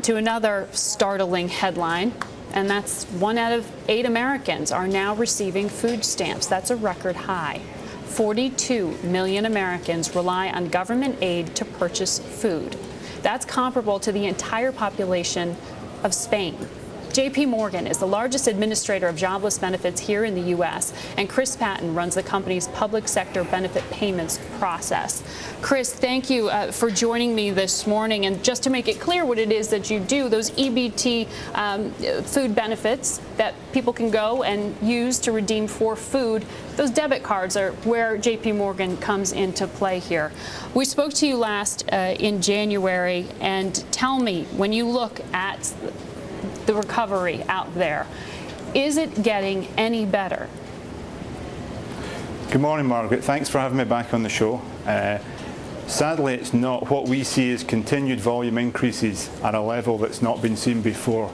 to another startling headline. And that's 1 out of 8 Americans are now receiving food stamps. That's a record high. 42 million Americans rely on government aid to purchase food. That's comparable to the entire population of Spain. JPMorgan is the largest administrator of jobless benefits here in the U.S., and Chris Paton runs the company's public sector benefit payments process. Chris, thank you for joining me this morning. And just to make it clear what it is that you do, those EBT food benefits that people can go and use to redeem for food, those debit cards are where JPMorgan comes into play here. We spoke to you last in January, and tell me, when you look at the recovery out there, is it getting any better? Good morning, Margaret. Thanks for having me back on the show. Sadly, it's not. What we see is continued volume increases at a level that's not been seen before.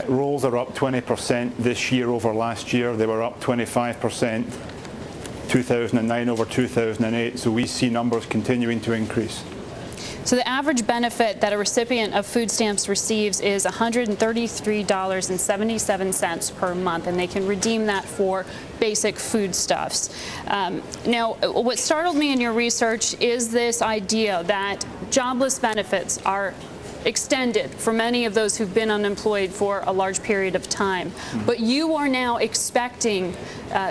Rolls are up 20% this year over last year. They were up 25% 2009 over 2008. So we see numbers continuing to increase. So the average benefit that a recipient of food stamps receives is $133.77 per month, and they can redeem that for basic foodstuffs. Now, what startled me in your research is this idea that jobless benefits are extended for many of those who've been unemployed for a large period of time. But you are now expecting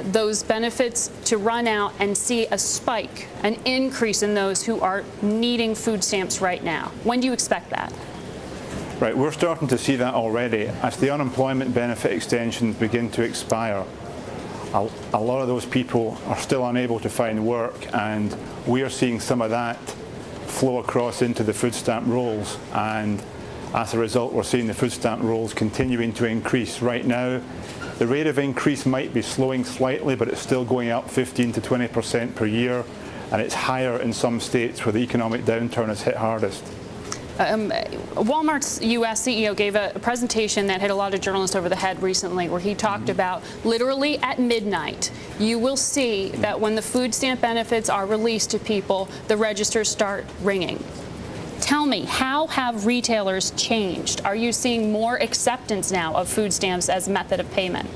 those benefits to run out and see a spike, an increase in those who are needing food stamps right now. When do you expect that? Right, we're starting to see that already. As the unemployment benefit extensions begin to expire, a lot of those people are still unable to find work, and we are seeing some of that flow across into the food stamp rolls, and as a result we're seeing the food stamp rolls continuing to increase. Right now the rate of increase might be slowing slightly, but it's still going up 15 to 20% per year, and it's higher in some states where the economic downturn has hit hardest. Walmart's U.S. CEO gave a presentation that hit a lot of journalists over the head recently, where he talked about literally at midnight, you will see that when the food stamp benefits are released to people, the registers start ringing. Tell me, how have retailers changed? Are you seeing more acceptance now of food stamps as a method of payment?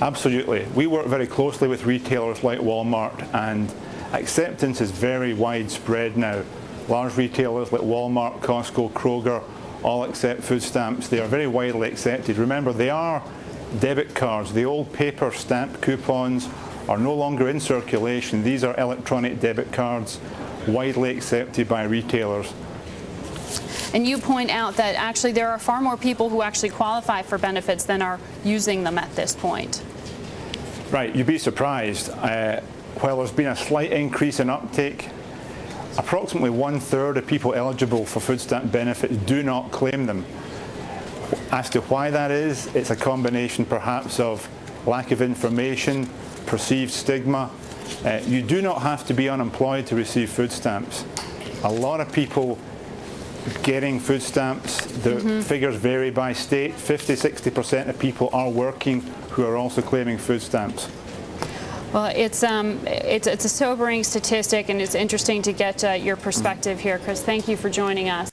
Absolutely. We work very closely with retailers like Walmart, and acceptance is very widespread now. Large retailers like Walmart, Costco, Kroger all accept food stamps. They are very widely accepted. Remember, they are debit cards. The old paper stamp coupons are no longer in circulation. These are electronic debit cards, widely accepted by retailers. And you point out that actually there are far more people who actually qualify for benefits than are using them at this point. Right, you'd be surprised. While there's been a slight increase in uptake, approximately 1/3 of people eligible for food stamp benefits do not claim them. As to why that is, it's a combination perhaps of lack of information, perceived stigma. You do not have to be unemployed to receive food stamps. A lot of people getting food stamps, the figures vary by state. 50–60% of people are working who are also claiming food stamps. Well, it's a sobering statistic, and it's interesting to get your perspective here. Chris, thank you for joining us.